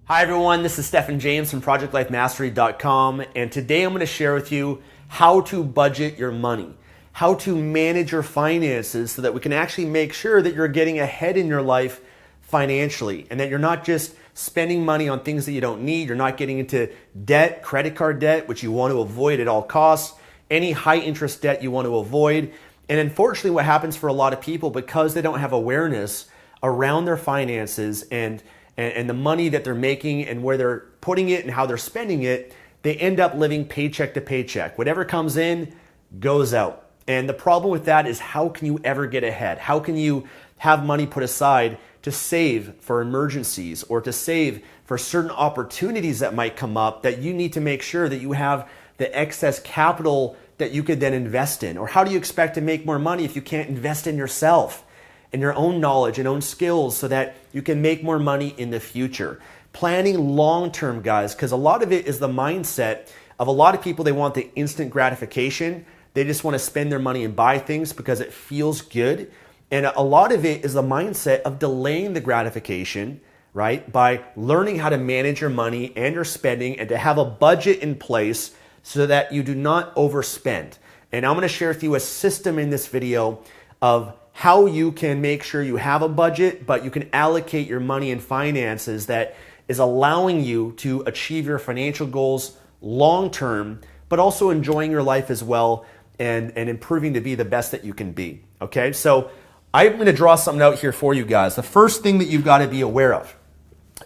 Hi everyone, this is Stephen James from ProjectLifeMastery.com, and today I'm going to share with you how to budget your money, how to manage your finances so that we can actually make sure that you're getting ahead in your life financially and that you're not just spending money on things that you don't need, you're not getting into debt, credit card debt, which you want to avoid at all costs, any high interest debt you want to avoid. And unfortunately what happens for a lot of people, because they don't have awareness around their finances and the money that they're making and where they're putting it and how they're spending it, they end up living paycheck to paycheck. Whatever comes in, goes out. And the problem with that is, how can you ever get ahead? How can you have money put aside to save for emergencies or to save for certain opportunities that might come up that you need to make sure that you have the excess capital that you could then invest in? Or how do you expect to make more money if you can't invest in yourself and your own knowledge and own skills so that you can make more money in the future? Planning long-term, guys, because a lot of it is the mindset of a lot of people. They want the instant gratification. They just want to spend their money and buy things because it feels good. And a lot of it is the mindset of delaying the gratification, right? By learning how to manage your money and your spending and to have a budget in place so that you do not overspend. And I'm going to share with you a system in this video of how you can make sure you have a budget, but you can allocate your money and finances that is allowing you to achieve your financial goals long-term, but also enjoying your life as well and improving to be the best that you can be, okay? So I'm going to draw something out here for you guys. The first thing that you've got to be aware of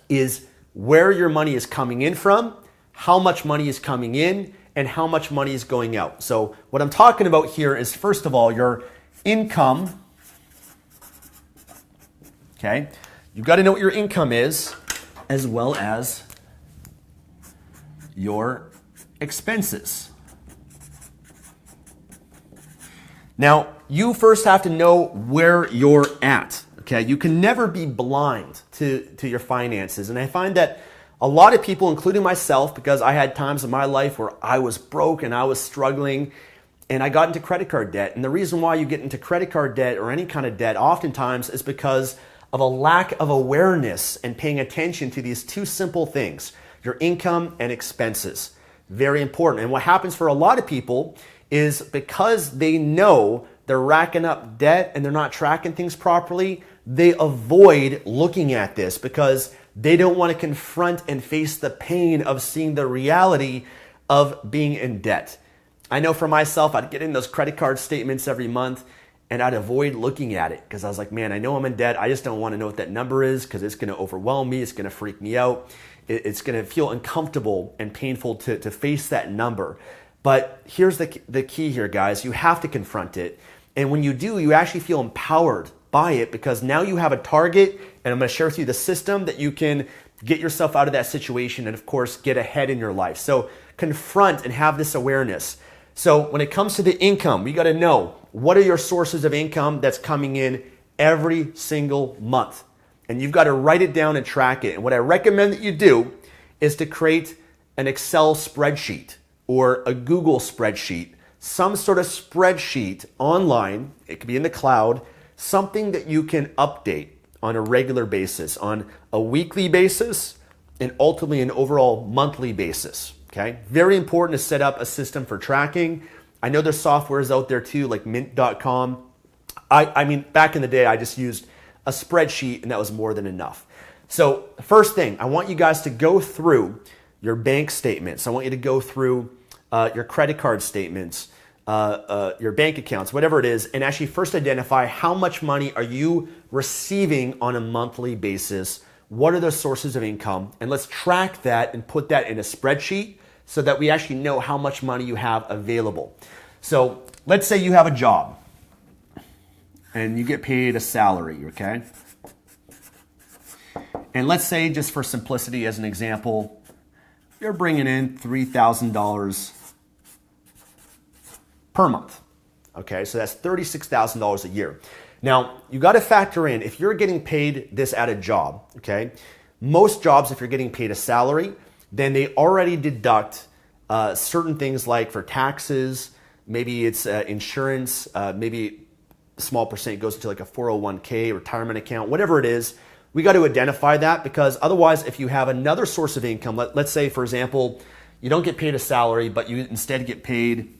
is where your money is coming in from, how much money is coming in, and how much money is going out. So what I'm talking about here is, first of all, your income. Okay, you've got to know what your income is as well as your expenses. Now, you first have to know where you're at. Okay, you can never be blind to your finances. And I find that a lot of people, including myself, because I had times in my life where I was broke and I was struggling and I got into credit card debt. And the reason why you get into credit card debt or any kind of debt oftentimes is because of a lack of awareness and paying attention to these two simple things, your income and expenses. Very important. And what happens for a lot of people is, because they know they're racking up debt and they're not tracking things properly, they avoid looking at this because they don't want to confront and face the pain of seeing the reality of being in debt. I know for myself, I'd get in those credit card statements every month and I'd avoid looking at it because I was like, man, I know I'm in debt. I just don't want to know what that number is because it's going to overwhelm me. It's going to freak me out. It's going to feel uncomfortable and painful to face that number. But here's the key here, guys. You have to confront it. And when you do, you actually feel empowered by it because now you have a target. And I'm going to share with you the system that you can get yourself out of that situation and, of course, get ahead in your life. So confront and have this awareness. So when it comes to the income, we got to know, what are your sources of income that's coming in every single month? And you've got to write it down and track it. And what I recommend that you do is to create an Excel spreadsheet or a Google spreadsheet, some sort of spreadsheet online. It could be in the cloud, something that you can update on a regular basis, on a weekly basis, and ultimately an overall monthly basis. Okay, very important to set up a system for tracking. I know there's softwares out there too, like mint.com. I mean, back in the day, I just used a spreadsheet and that was more than enough. So first thing, I want you guys to go through your bank statements. I want you to go through your credit card statements, your bank accounts, whatever it is, and actually first identify how much money are you receiving on a monthly basis. What are the sources of income? And let's track that and put that in a spreadsheet so that we actually know how much money you have available. So let's say you have a job and you get paid a salary, okay? And let's say, just for simplicity as an example, you're bringing in $3,000 per month, okay? So that's $36,000 a year. Now, you got to factor in, if you're getting paid this at a job, okay? Most jobs, if you're getting paid a salary, then they already deduct certain things like for taxes, maybe it's insurance, maybe a small percent goes into like a 401k, retirement account, whatever it is. We got to identify that, because otherwise, if you have another source of income, let's say, for example, you don't get paid a salary, but you instead get paid,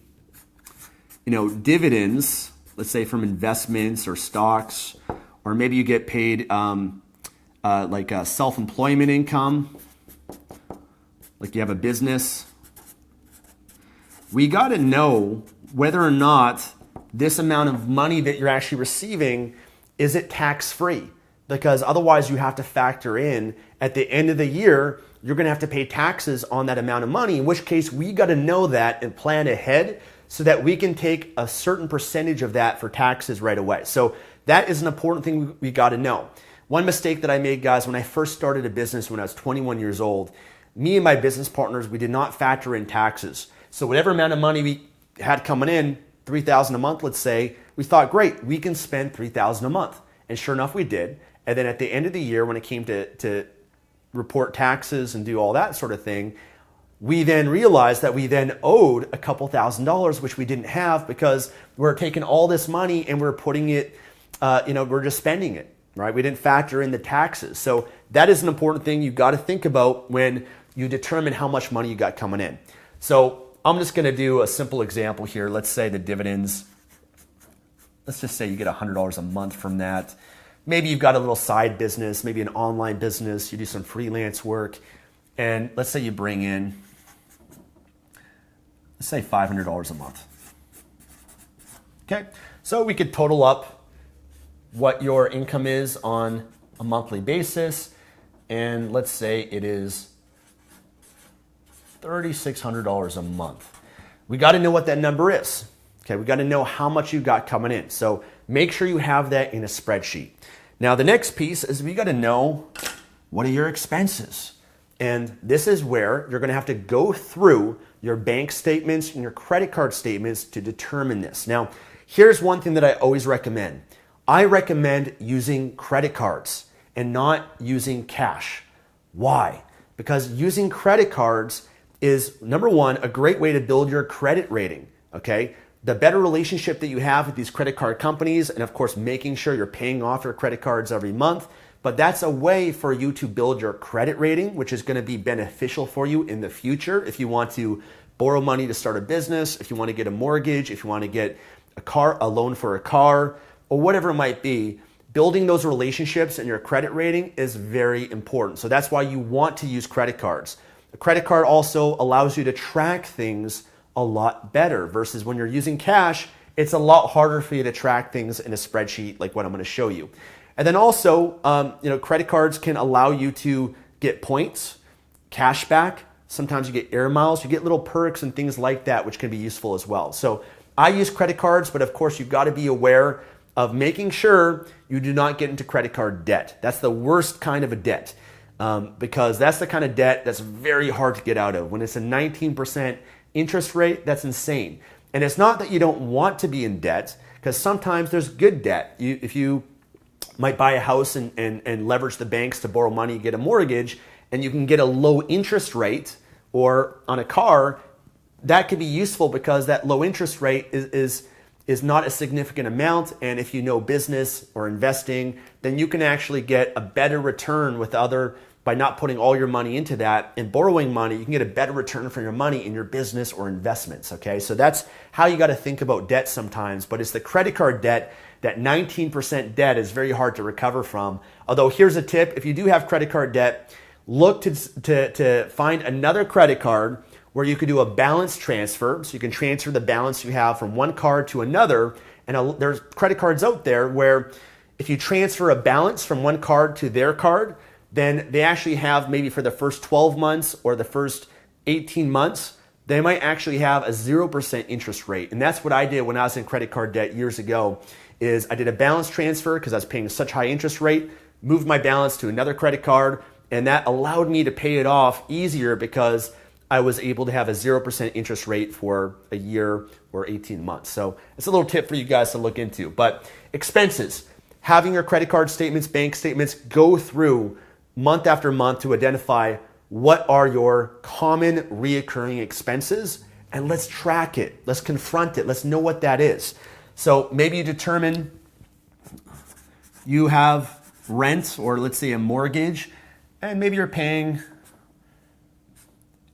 dividends, let's say from investments or stocks, or maybe you get paid like a self-employment income, like you have a business. We got to know whether or not this amount of money that you're actually receiving, is it tax-free? Because otherwise you have to factor in at the end of the year, you're going to have to pay taxes on that amount of money, in which case we got to know that and plan ahead so that we can take a certain percentage of that for taxes right away. So that is an important thing we got to know. One mistake that I made, guys, when I first started a business when I was 21 years old, me and my business partners, we did not factor in taxes. So whatever amount of money we had coming in, $3,000 a month, let's say, we thought, great, we can spend $3,000 a month. And sure enough, we did. And then at the end of the year, when it came to report taxes and do all that sort of thing, we then realized that we then owed a couple $1,000s, which we didn't have, because we're taking all this money and we're putting it, we're just spending it, right? We didn't factor in the taxes. So that is an important thing you got to think about when you determine how much money you got coming in. So I'm just going to do a simple example here. Let's say the dividends, let's just say you get $100 a month from that. Maybe you've got a little side business, maybe an online business, you do some freelance work, and let's say you bring in, let's say $500 a month. Okay, so we could total up what your income is on a monthly basis, and let's say it is $3,600 a month. We got to know what that number is. Okay, we got to know how much you got coming in. So make sure you have that in a spreadsheet. Now, the next piece is we got to know what are your expenses. And this is where you're going to have to go through your bank statements and your credit card statements to determine this. Now, here's one thing that I always recommend. I recommend using credit cards and not using cash. Why? Because using credit cards is, number one, a great way to build your credit rating, okay? The better relationship that you have with these credit card companies, and of course, making sure you're paying off your credit cards every month, but that's a way for you to build your credit rating, which is going to be beneficial for you in the future if you want to borrow money to start a business, if you want to get a mortgage, if you want to get a loan for a car, or whatever it might be. Building those relationships and your credit rating is very important. So that's why you want to use credit cards. A credit card also allows you to track things a lot better versus when you're using cash, it's a lot harder for you to track things in a spreadsheet like what I'm going to show you. And then also, credit cards can allow you to get points, cash back. Sometimes you get air miles, you get little perks and things like that, which can be useful as well. So I use credit cards, but of course you've got to be aware of making sure you do not get into credit card debt. That's the worst kind of a debt. Because that's the kind of debt that's very hard to get out of. When it's a 19% interest rate, that's insane. And it's not that you don't want to be in debt, because sometimes there's good debt. If you might buy a house and leverage the banks to borrow money, get a mortgage, and you can get a low interest rate, or on a car, that could be useful because that low interest rate is not a significant amount. And if you know business or investing, then you can actually get a better return by not putting all your money into that and borrowing money. You can get a better return for your money in your business or investments, okay? So that's how you got to think about debt sometimes, but it's the credit card debt, that 19% debt is very hard to recover from. Although here's a tip, if you do have credit card debt, look to find another credit card where you could do a balance transfer. So you can transfer the balance you have from one card to another. And there's credit cards out there where if you transfer a balance from one card to their card, then they actually have, maybe for the first 12 months or the first 18 months, they might actually have a 0% interest rate. And that's what I did when I was in credit card debt years ago, is I did a balance transfer because I was paying such high interest rate, moved my balance to another credit card, and that allowed me to pay it off easier because I was able to have a 0% interest rate for a year or 18 months. So it's a little tip for you guys to look into. But expenses, having your credit card statements, bank statements, go through month after month to identify what are your common reoccurring expenses, and let's track it. Let's confront it. Let's know what that is. So maybe you determine you have rent or let's say a mortgage, and maybe you're paying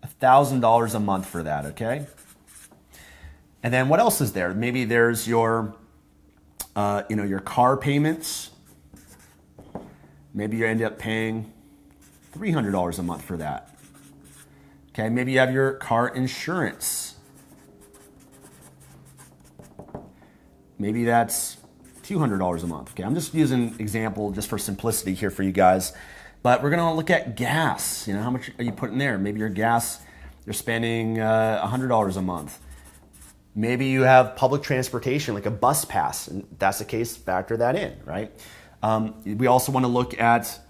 $1,000 a month for that, okay? And then what else is there? Maybe there's your, your car payments. Maybe you end up paying $300 a month for that. Okay, maybe you have your car insurance. Maybe that's $200 a month. Okay, I'm just using an example just for simplicity here for you guys. But we're gonna look at gas. How much are you putting there? Maybe your gas, you're spending $100 a month. Maybe you have public transportation, like a bus pass, and if that's the case, factor that in, right? We also want to look at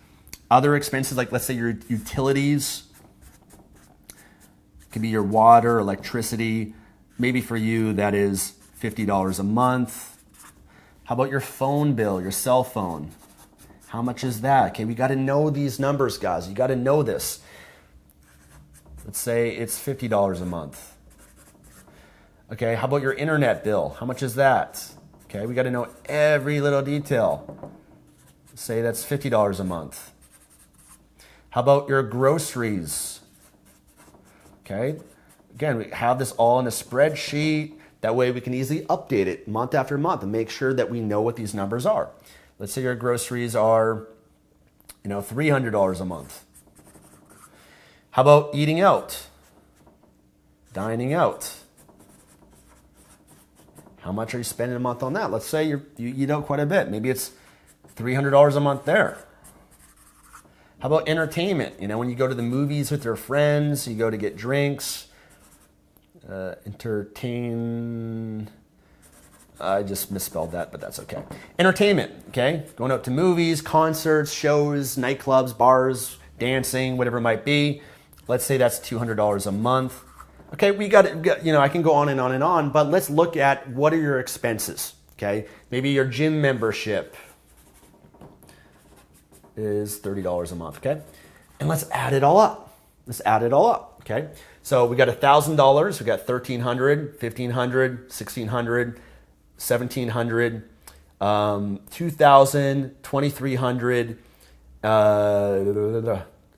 other expenses, like let's say your utilities. It could be your water, electricity. Maybe for you that is $50 a month. How about your phone bill, your cell phone? How much is that? Okay, we got to know these numbers, guys. You got to know this. Let's say it's $50 a month. Okay, how about your internet bill? How much is that? Okay, we got to know every little detail. Say that's $50 a month. How about your groceries? Okay, again, we have this all in a spreadsheet. That way we can easily update it month after month and make sure that we know what these numbers are. Let's say your groceries are, $300 a month. How about eating out? Dining out? How much are you spending a month on that? Let's say you eat out quite a bit. Maybe it's $300 a month there. How about entertainment? When you go to the movies with your friends, you go to get drinks, I just misspelled that, but that's okay. Entertainment, okay? Going out to movies, concerts, shows, nightclubs, bars, dancing, whatever it might be. Let's say that's $200 a month. Okay, I can go on and on and on, but let's look at what are your expenses, okay? Maybe your gym membership is $30 a month, okay? And let's add it all up. Okay? So we got $1,000, we got $1,300, $1,500, $1,600, $1,700, $2,000, $2,300,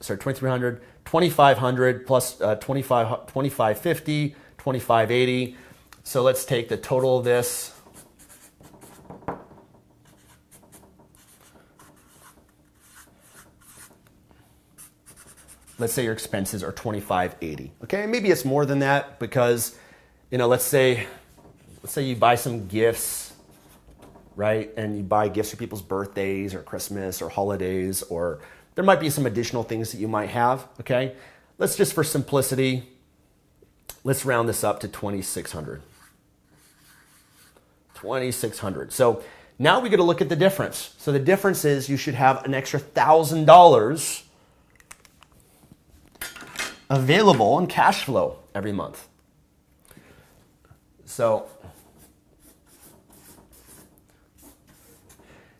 $2,300, $2,500 plus $2,550, $2,580. So let's take the total of this. Let's say your expenses are $2,580. Okay, maybe it's more than that because, let's say you buy some gifts, right? And you buy gifts for people's birthdays or Christmas or holidays, or there might be some additional things that you might have, okay? Let's just, for simplicity, let's round this up to $2,600. $2,600. So now we got to look at the difference. So the difference is you should have an extra $1,000 available in cash flow every month. So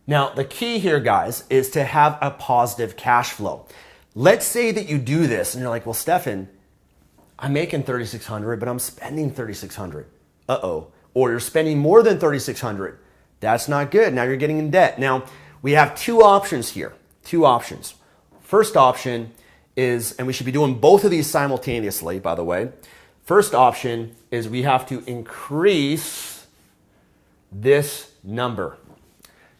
now the key here, guys, is to have a positive cash flow. Let's say that you do this and you're like, well, Stefan, I'm making $3,600, but I'm spending $3,600. Uh-oh. Or you're spending more than $3,600. That's not good. Now you're getting in debt. Now we have two options here. Two options. First option is, and we should be doing both of these simultaneously, by the way. First option is we have to increase this number.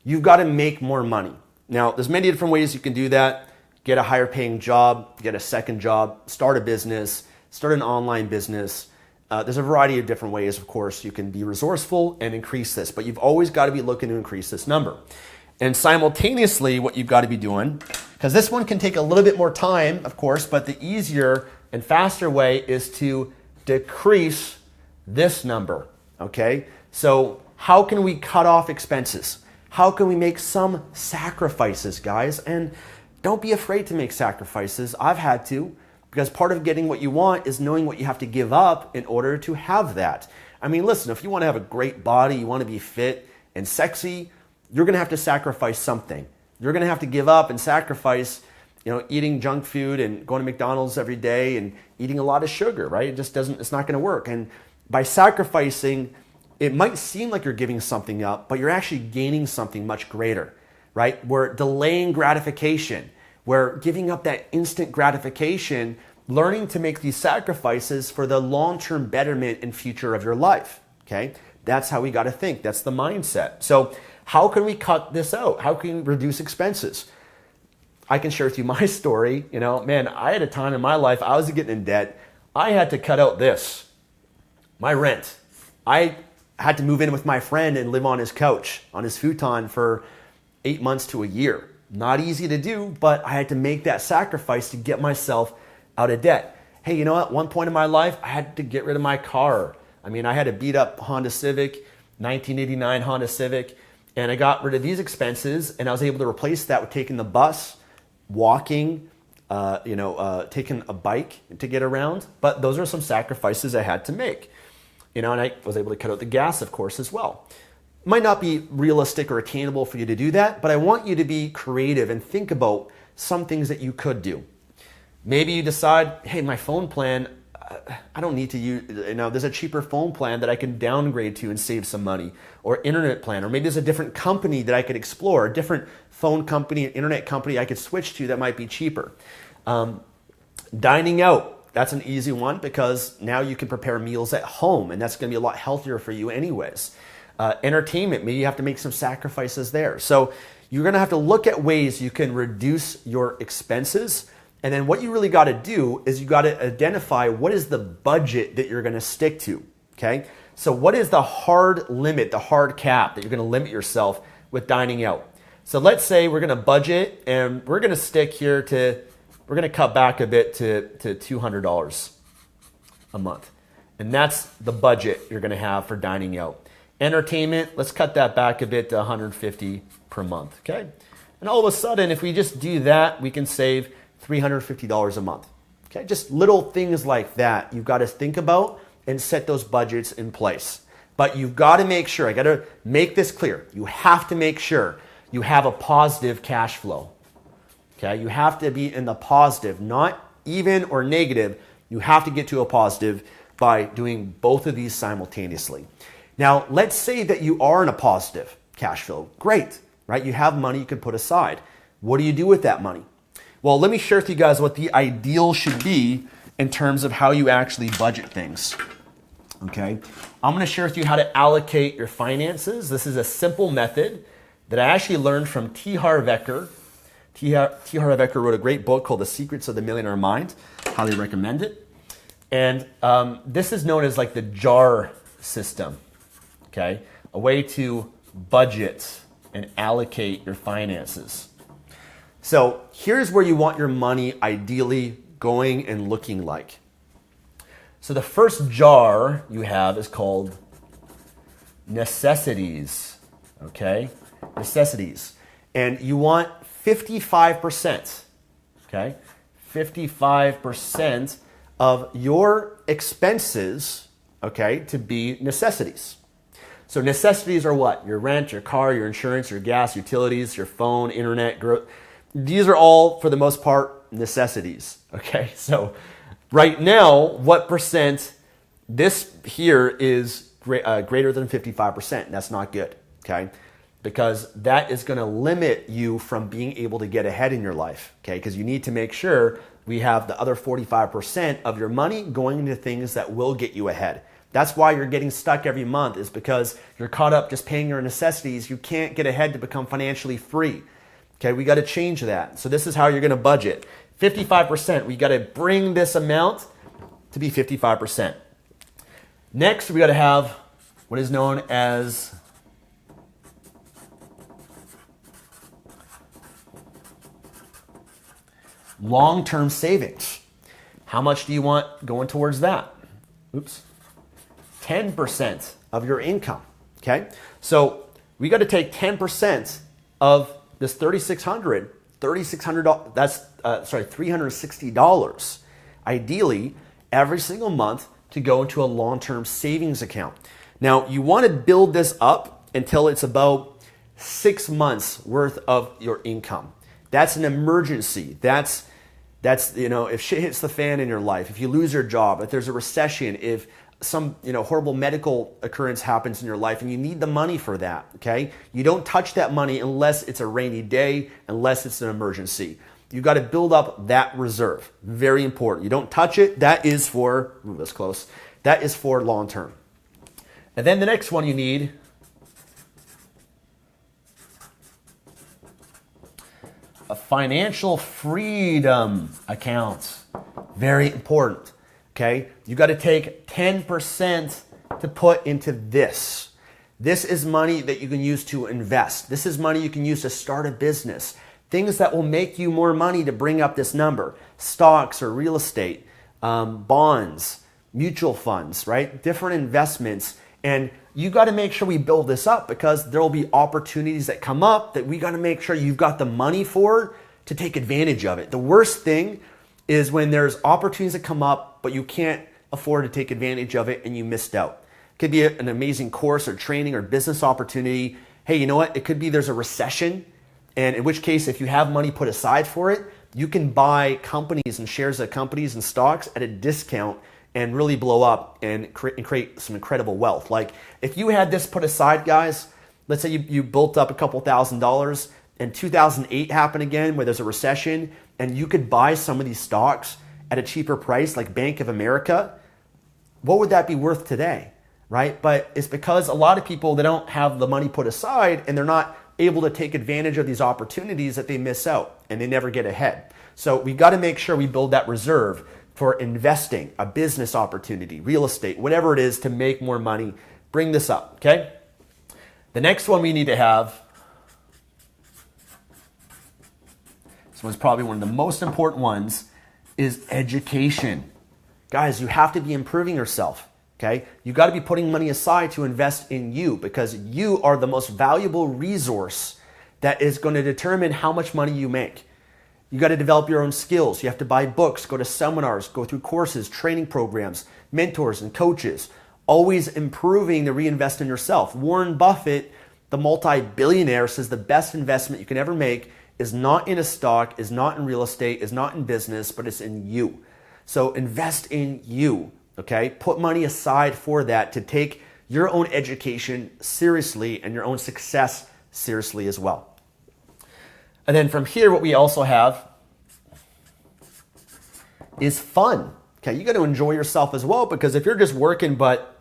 You've got to make more money. Now, there's many different ways you can do that. Get a higher paying job, get a second job, start a business, start an online business. There's a variety of different ways, of course, you can be resourceful and increase this, but you've always got to be looking to increase this number. And simultaneously, what you've got to be doing, because this one can take a little bit more time, of course, but the easier and faster way is to decrease this number, okay? So how can we cut off expenses? How can we make some sacrifices, guys? And don't be afraid to make sacrifices. I've had to, because part of getting what you want is knowing what you have to give up in order to have that. I mean, listen, if you want to have a great body, you want to be fit and sexy, you're going to have to sacrifice something. You're going to have to give up and sacrifice, eating junk food and going to McDonald's every day and eating a lot of sugar, right? It's not going to work. And by sacrificing, it might seem like you're giving something up, but you're actually gaining something much greater. right? We're delaying gratification. We're giving up that instant gratification, learning to make these sacrifices for the long-term betterment and future of your life, okay? That's how we got to think. That's the mindset. So how can we cut this out? How can we reduce expenses? I can share with you my story. Man, I had a time in my life, I was getting in debt. I had to cut out this, my rent. I had to move in with my friend and live on his couch, on his futon for 8 months to a year. Not easy to do, but I had to make that sacrifice to get myself out of debt. Hey, you know what? One point in my life, I had to get rid of my car. I had a beat up Honda Civic, 1989 Honda Civic, and I got rid of these expenses, and I was able to replace that with taking the bus, walking, taking a bike to get around. But those are some sacrifices I had to make. And I was able to cut out the gas, of course, as well. It might not be realistic or attainable for you to do that, but I want you to be creative and think about some things that you could do. Maybe you decide, hey, my phone plan, I don't need to use, there's a cheaper phone plan that I can downgrade to and save some money, or internet plan, or maybe there's a different company that I could explore, a different phone company, internet company I could switch to that might be cheaper. Dining out, that's an easy one because now you can prepare meals at home and that's going to be a lot healthier for you anyways. Entertainment, maybe you have to make some sacrifices there. So you're going to have to look at ways you can reduce your expenses. And then what you really got to do is you got to identify what is the budget that you're going to stick to, okay? So what is the hard limit, the hard cap that you're going to limit yourself with dining out? So let's say we're going to budget and we're going to stick here to, we're going to cut back a bit to $200 a month. And that's the budget you're going to have for dining out. Entertainment, let's cut that back a bit to $150 per month, okay? And all of a sudden, if we just do that, we can save $350 a month. Okay, just little things like that you've got to think about and set those budgets in place. But you've got to make sure, I got to make this clear, you have to make sure you have a positive cash flow. Okay, you have to be in the positive, not even or negative. You have to get to a positive by doing both of these simultaneously. Now, let's say that you are in a positive cash flow. Great, right? You have money you can put aside. What do you do with that money? Well, let me share with you guys what the ideal should be in terms of how you actually budget things. Okay, I'm going to share with you how to allocate your finances. This is a simple method that I actually learned from T. Harv Eker. T. Harv Eker wrote a great book called The Secrets of the Millionaire Mind. Highly recommend it. And this is known as like the JAR system. Okay, a way to budget and allocate your finances. So here's where you want your money ideally going and looking like. So the first jar you have is called Necessities, okay? Necessities. And you want 55%, okay? 55% of your expenses, okay, to be necessities. So necessities are what? Your rent, your car, your insurance, your gas, utilities, your phone, internet, these are all, for the most part, necessities, okay? So right now, what percent, this here is greater than 55%. That's not good, okay? Because that is going to limit you from being able to get ahead in your life, okay? Because you need to make sure we have the other 45% of your money going into things that will get you ahead. That's why you're getting stuck every month, is because you're caught up just paying your necessities. You can't get ahead to become financially free. Okay, we got to change that. So this is how you're going to budget. 55%, we got to bring this amount to be 55%. Next, we got to have what is known as long-term savings. How much do you want going towards that? Oops. 10% of your income, okay? So we got to take 10% of this $3,600, that's $360, ideally, every single month to go into a long-term savings account. Now, you want to build this up until it's about 6 months worth of your income. That's an emergency. That's if shit hits the fan in your life, if you lose your job, if there's a recession, if some horrible medical occurrence happens in your life and you need the money for that, okay? You don't touch that money unless it's a rainy day, unless it's an emergency. You got to build up that reserve. Very important. You don't touch it. That is for, that's close. That is for long term. And then the next one you need a financial freedom account. Very important. Okay? You got to take 10% to put into this. This is money that you can use to invest. This is money you can use to start a business. Things that will make you more money to bring up this number. Stocks or real estate, bonds, mutual funds, right? Different investments. And you got to make sure we build this up because there will be opportunities that come up that we got to make sure you've got the money for to take advantage of it. The worst thing is when there's opportunities that come up, but you can't afford to take advantage of it and you missed out. It could be an amazing course or training or business opportunity. Hey, you know what? It could be there's a recession, and in which case, if you have money put aside for it, you can buy companies and shares of companies and stocks at a discount and really blow up and create some incredible wealth. Like if you had this put aside, guys, let's say you built up a couple $1,000s and 2008 happened again where there's a recession and you could buy some of these stocks at a cheaper price like Bank of America, what would that be worth today, right? But it's because a lot of people, they don't have the money put aside and they're not able to take advantage of these opportunities that they miss out and they never get ahead. So we got to make sure we build that reserve for investing, a business opportunity, real estate, whatever it is to make more money. Bring this up, okay? The next one we need to have, this one's probably one of the most important ones, is education. Guys, you have to be improving yourself, okay? You got to be putting money aside to invest in you because you are the most valuable resource that is going to determine how much money you make. You got to develop your own skills. You have to buy books, go to seminars, go through courses, training programs, mentors and coaches, always improving to reinvest in yourself. Warren Buffett, the multi-billionaire, says the best investment you can ever make is not in a stock, is not in real estate, is not in business, but it's in you. So invest in you, okay? Put money aside for that to take your own education seriously and your own success seriously as well. And then from here, what we also have is fun. Okay, you got to enjoy yourself as well because if you're just working but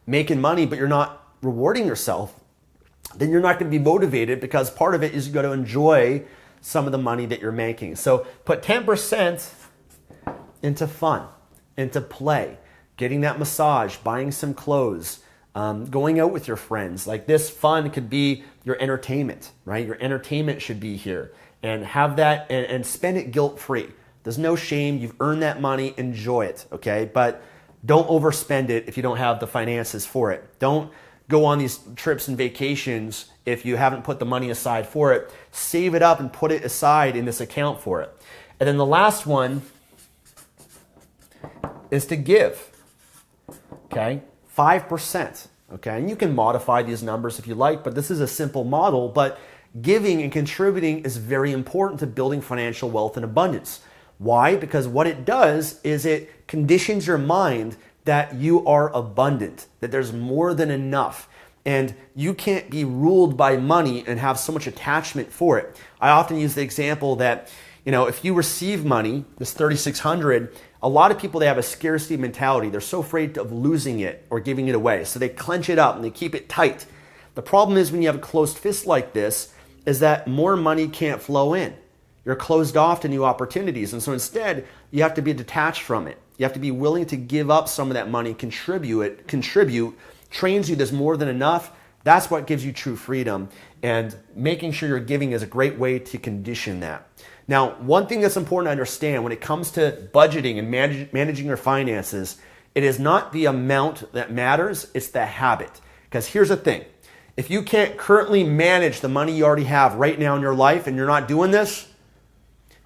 making money but you're not rewarding yourself, then you're not going to be motivated because part of it is you got to enjoy some of the money that you're making. So put 10% into fun, into play, getting that massage, buying some clothes, going out with your friends. Like this fun could be your entertainment, right? Your entertainment should be here and have that and spend it guilt-free. There's no shame. You've earned that money. Enjoy it, okay? But don't overspend it if you don't have the finances for it. Don't go on these trips and vacations if you haven't put the money aside for it. Save it up and put it aside in this account for it. And then the last one is to give, okay? 5%, okay? And you can modify these numbers if you like, but this is a simple model. But giving and contributing is very important to building financial wealth and abundance. Why? Because what it does is it conditions your mind that you are abundant, that there's more than enough. And you can't be ruled by money and have so much attachment for it. I often use the example that, if you receive money, this $3,600, a lot of people, they have a scarcity mentality. They're so afraid of losing it or giving it away. So they clench it up and they keep it tight. The problem is when you have a closed fist like this is that more money can't flow in. You're closed off to new opportunities. And so instead, you have to be detached from it. You have to be willing to give up some of that money, contribute, trains you there's more than enough. That's what gives you true freedom. And making sure you're giving is a great way to condition that. Now, one thing that's important to understand when it comes to budgeting and managing your finances, it is not the amount that matters, it's the habit. Because here's the thing. If you can't currently manage the money you already have right now in your life and you're not doing this,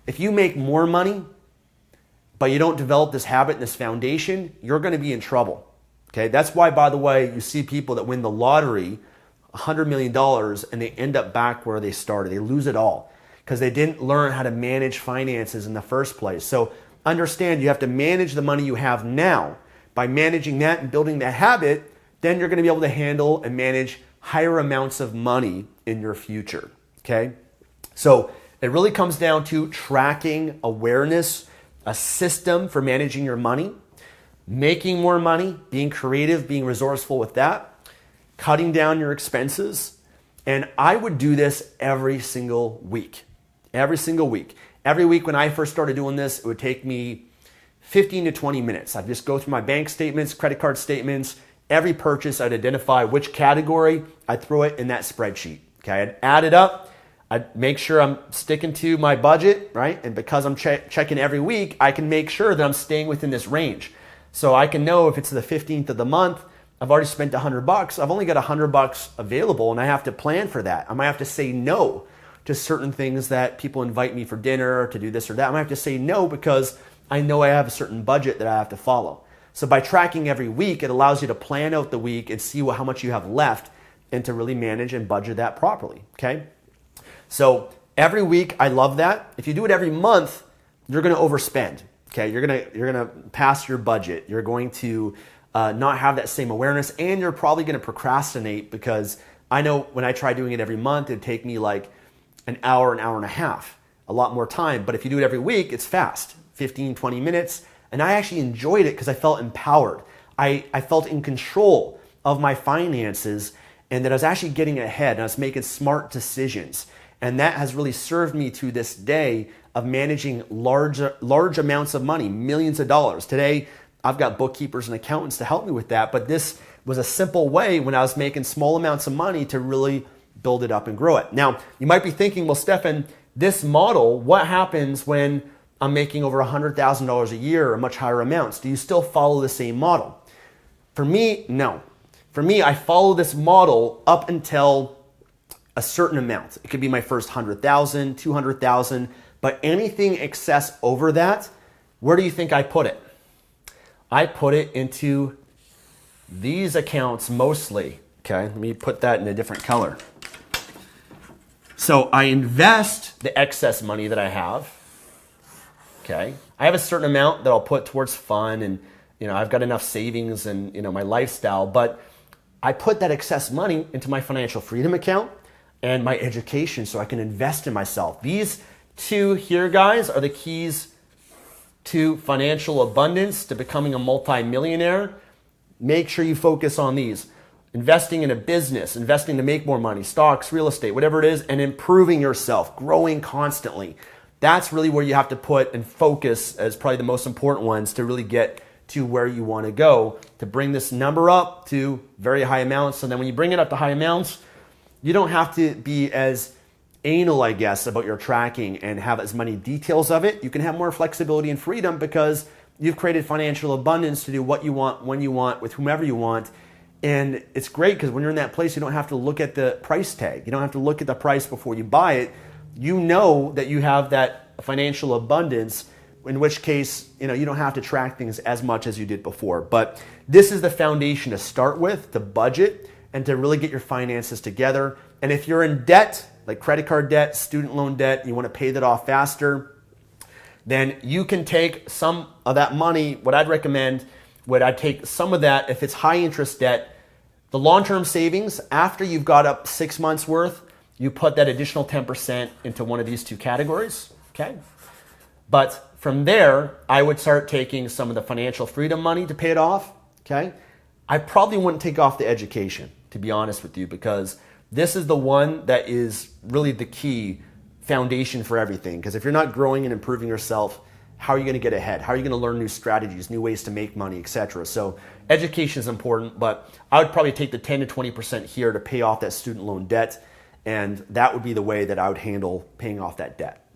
if you make more money, but you don't develop this habit and this foundation, you're going to be in trouble. Okay, that's why, by the way, you see people that win the lottery, $100 million, and they end up back where they started. They lose it all because they didn't learn how to manage finances in the first place. So understand you have to manage the money you have now by managing that and building that habit, then you're going to be able to handle and manage higher amounts of money in your future, okay? So it really comes down to tracking awareness, a system for managing your money, making more money, being creative, being resourceful with that, cutting down your expenses. And I would do this every single week. Every single week. Every week when I first started doing this, it would take me 15 to 20 minutes. I'd just go through my bank statements, credit card statements, every purchase. I'd identify which category, I'd throw it in that spreadsheet. Okay, I'd add it up. I'd make sure I'm sticking to my budget, right? And because I'm checking every week, I can make sure that I'm staying within this range. So I can know if it's the 15th of the month, I've already spent $100. I've only got $100 available, and I have to plan for that. I might have to say no to certain things that people invite me for dinner or to do this or that. I might have to say no because I know I have a certain budget that I have to follow. So by tracking every week, it allows you to plan out the week and see how much you have left and to really manage and budget that properly, okay? So every week, I love that. If you do it every month, you're going to overspend. Okay, you're gonna pass your budget. You're going to not have that same awareness, and you're probably going to procrastinate because I know when I try doing it every month, it'd take me like an hour and a half, a lot more time. But if you do it every week, it's fast, 15, 20 minutes. And I actually enjoyed it because I felt empowered. I felt in control of my finances and that I was actually getting ahead and I was making smart decisions. And that has really served me to this day of managing large amounts of money, millions of dollars. Today, I've got bookkeepers and accountants to help me with that, but this was a simple way when I was making small amounts of money to really build it up and grow it. Now, you might be thinking, well, Stefan, this model, what happens when I'm making over $100,000 a year or much higher amounts? Do you still follow the same model? For me, no. For me, I follow this model up until a certain amount. It could be my first 100,000, 200,000, but anything excess over that, where do you think I put it? I put it into these accounts mostly. Okay, let me put that in a different color. So I invest the excess money that I have. Okay, I have a certain amount that I'll put towards fun, and I've got enough savings and my lifestyle, but I put that excess money into my financial freedom account and my education so I can invest in myself. These two here, guys, are the keys to financial abundance, to becoming a multi-millionaire. Make sure you focus on these. Investing in a business, investing to make more money, stocks, real estate, whatever it is, and improving yourself, growing constantly. That's really where you have to put and focus as probably the most important ones to really get to where you want to go, to bring this number up to very high amounts. And then when you bring it up to high amounts, you don't have to be as anal, I guess, about your tracking and have as many details of it. You can have more flexibility and freedom because you've created financial abundance to do what you want, when you want, with whomever you want. And it's great because when you're in that place, you don't have to look at the price tag. You don't have to look at the price before you buy it. You know that you have that financial abundance, in which case, you don't have to track things as much as you did before. But this is the foundation to start with, to budget and to really get your finances together. And if you're in debt, like credit card debt, student loan debt, you want to pay that off faster, then you can take some of that money. What I'd recommend, I'd take some of that, if it's high interest debt, the long-term savings, after you've got up 6 months worth, you put that additional 10% into one of these two categories, okay? But from there, I would start taking some of the financial freedom money to pay it off, okay? I probably wouldn't take off the education, to be honest with you, because this is the one that is really the key foundation for everything. Because if you're not growing and improving yourself, how are you going to get ahead? How are you going to learn new strategies, new ways to make money, etc.? So education is important, but I would probably take the 10 to 20% here to pay off that student loan debt, and that would be the way that I would handle paying off that debt.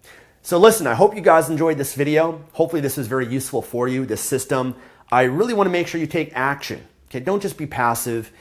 So listen, I hope you guys enjoyed this video. Hopefully this is very useful for you, this system. I really want to make sure you take action. Okay, don't just be passive.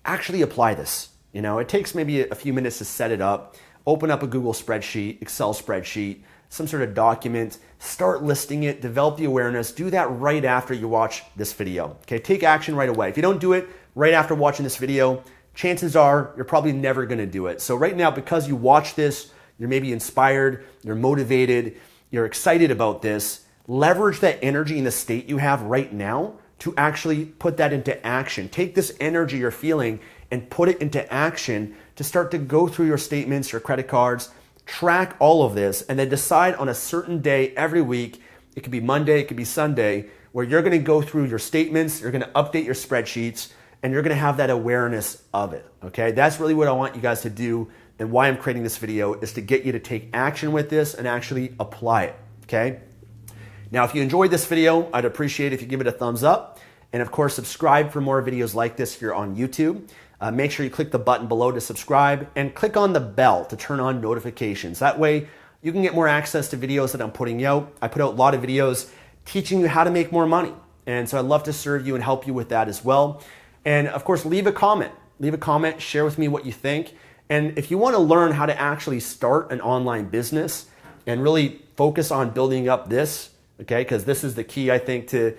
Actually apply this. It takes maybe a few minutes to set it up. Open up a Google spreadsheet, Excel spreadsheet, some sort of document, start listing it, develop the awareness. Do that right after you watch this video. Okay, take action right away. If you don't do it right after watching this video, chances are you're probably never going to do it. So right now, because you watch this, you're maybe inspired, you're motivated, you're excited about this, leverage that energy and the state you have right now to actually put that into action. Take this energy you're feeling and put it into action to start to go through your statements, your credit cards, track all of this, and then decide on a certain day every week. It could be Monday, it could be Sunday, where you're going to go through your statements, you're going to update your spreadsheets, and you're going to have that awareness of it, okay? That's really what I want you guys to do, and why I'm creating this video is to get you to take action with this and actually apply it, okay? Now, if you enjoyed this video, I'd appreciate it if you give it a thumbs up, and of course, subscribe for more videos like this if you're on YouTube. Make sure you click the button below to subscribe and click on the bell to turn on notifications. That way, you can get more access to videos that I'm putting out. I put out a lot of videos teaching you how to make more money. And so I'd love to serve you and help you with that as well. And of course, leave a comment. Leave a comment, share with me what you think. And if you want to learn how to actually start an online business and really focus on building up this, okay, because this is the key, I think, to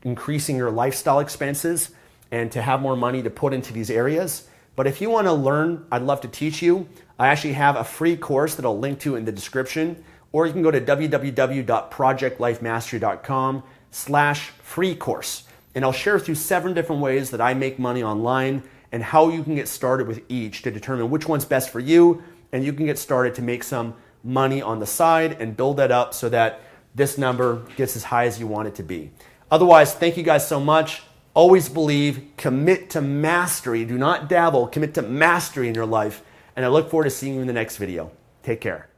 increasing your lifestyle expenses and to have more money to put into these areas. But if you want to learn, I'd love to teach you. I actually have a free course that I'll link to in the description, or you can go to www.projectlifemastery.com/free course. And I'll share with you 7 different ways that I make money online and how you can get started with each to determine which one's best for you. And you can get started to make some money on the side and build that up so that this number gets as high as you want it to be. Otherwise, thank you guys so much. Always believe, commit to mastery. Do not dabble, commit to mastery in your life. And I look forward to seeing you in the next video. Take care.